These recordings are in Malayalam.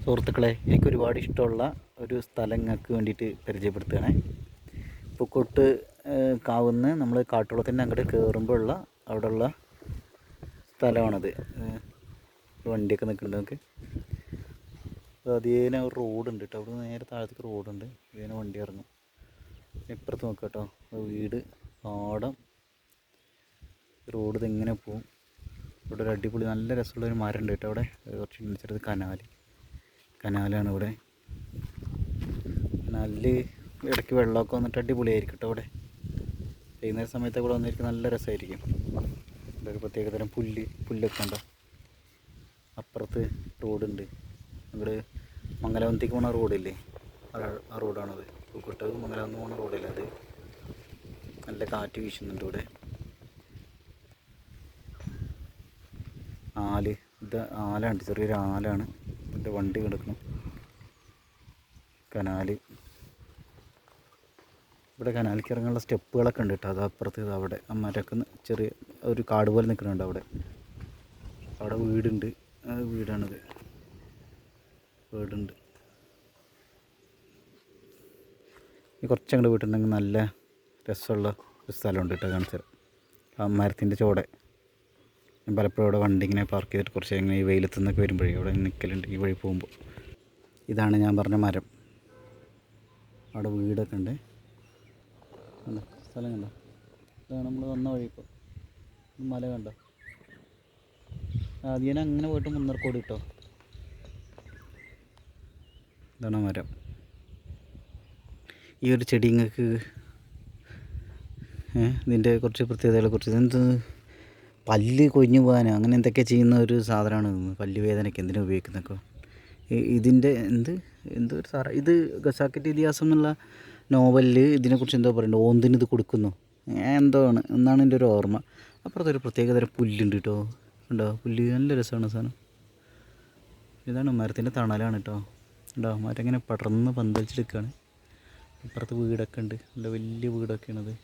സുഹൃത്തുക്കളെ, എനിക്ക് ഒരുപാട് ഇഷ്ടമുള്ള ഒരു സ്ഥലം നിങ്ങൾക്ക് വേണ്ടിയിട്ട് പരിചയപ്പെടുത്തുകയാണ്. പൂക്കോട്ട് കാവുന്ന് നമ്മൾ കാട്ടുകുളത്തിൻ്റെ അങ്ങോട്ട് കയറുമ്പോൾ ഉള്ള അവിടെയുള്ള സ്ഥലമാണത്. വണ്ടിയൊക്കെ നിൽക്കുന്നുണ്ട് നമുക്ക്. അതേനെ ഒരു റോഡുണ്ട് കേട്ടോ, അവിടെ നേരെ താഴത്തേക്ക് റോഡുണ്ട്. ഇതിനെ വണ്ടി ഇറങ്ങും. ഇപ്പുറത്ത് നോക്കാം കേട്ടോ, വീട്, പാടം, റോഡ് ഇതിങ്ങനെ പോവും. ഇവിടെ ഒരു അടിപൊളി നല്ല രസമുള്ളൊരു മരം ഉണ്ട് കേട്ടോ. അവിടെ കുറച്ച് ചെറുത് കനാലാണ് ഇവിടെ. കനാലിൽ ഇടയ്ക്ക് വെള്ളമൊക്കെ വന്നിട്ട് അടിപൊളിയായിരിക്കും കേട്ടോ. അവിടെ വൈകുന്നേര സമയത്ത് ഇവിടെ വന്നിരിക്കും, നല്ല രസമായിരിക്കും. ഇവിടെ ഒരു പ്രത്യേകതരം പുല്ലൊക്കെ ഉണ്ടോ. അപ്പുറത്ത് റോഡുണ്ട്. ഇവിടെ മംഗലാപുരത്തേക്ക് പോകുന്ന റോഡില്ലേ, ആ റോഡാണത്. പൂക്കോട്ട് മംഗലാപുരം പോകുന്ന റോഡില്ല അത്. നല്ല കാറ്റ് വീശുന്നുണ്ട് ഇവിടെ. ഇത് ആലാണ്, ചെറിയൊരു ആലാണ്. ഇതിൻ്റെ വണ്ടി കിടക്കണം. കനാല്, ഇവിടെ കനാലിക്ക് ഇറങ്ങാനുള്ള സ്റ്റെപ്പുകളൊക്കെ ഉണ്ട് കേട്ടോ. അത് അപ്പുറത്ത് അവിടെ അമ്മരൊക്കെ ചെറിയ ഒരു കാട് പോലെ നിൽക്കുന്നുണ്ട്. അവിടെ വീടുണ്ട്. വീടാണിത്, വീടുണ്ട്. കുറച്ചങ്ങോട്ട് വീട്ടുണ്ടെങ്കിൽ നല്ല രസമുള്ള ഒരു സ്ഥലമുണ്ട് കേട്ടോ. കാണിച്ചാൽ ആ മരത്തിൻ്റെ ചോടെ ഞാൻ പലപ്പോഴും ഇവിടെ വണ്ടി ഇങ്ങനെ പാർക്ക് ചെയ്തിട്ട് കുറച്ച് ഇങ്ങനെ ഈ വെയിലത്തു നിന്നൊക്കെ വരുമ്പോഴേ ഇവിടെ നിൽക്കലുണ്ട്. ഈ വഴി പോകുമ്പോൾ ഇതാണ് ഞാൻ പറഞ്ഞ മരം. അവിടെ വീടൊക്കെ ഉണ്ട്. കണ്ടോ സ്ഥലം കണ്ടോ? ഇതാണ് നമ്മൾ വന്ന വഴി. ഇപ്പോൾ മല കണ്ടോ? ആദ്യം അങ്ങനെ പോയിട്ട് മുന്നർക്കോട് കിട്ടോ. ഇതാണ് മരം. ഈ ഒരു ചെടി നിങ്ങൾക്ക് ഇതിൻ്റെ കുറച്ച് പ്രത്യേകതകളെ കുറിച്ച്, ഇതെന്ത് പല്ല് കൊഴിഞ്ഞു പോകാനോ അങ്ങനെ എന്തൊക്കെ ചെയ്യുന്ന ഒരു സാധനമാണ്. പല്ല് വേദനയ്ക്ക് എന്തിനാണ് ഉപയോഗിക്കുന്നതൊക്കെ. ഇതിൻ്റെ എന്തൊരു ഇത് ഖസാക്കിൻ്റെ ഇതിഹാസം എന്നുള്ള നോവലിൽ ഇതിനെക്കുറിച്ച് എന്തോ പറയുന്നുണ്ട്. ഓന്തിന് ഇത് കൊടുക്കുന്നു എന്തോ ആണ് എന്നാണ് എൻ്റെ ഒരു ഓർമ്മ. അപ്പുറത്തൊരു പ്രത്യേകതരം പുല്ലുണ്ട് കേട്ടോ. ഉണ്ടോ പുല്ല്? നല്ല രസമാണ് സാധനം. ഇതാണ് മരത്തിൻ്റെ തണലാണ് കേട്ടോ. ഉണ്ടോ മരം ഇങ്ങനെ പടർന്ന് പന്തലിച്ചെടുക്കുകയാണ്. അപ്പുറത്ത് വീടൊക്കെ ഉണ്ട്, നല്ല വലിയ വീടൊക്കെയാണത്.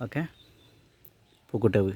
ഓക്കെ, പൂക്കോട്ട് കാവ്.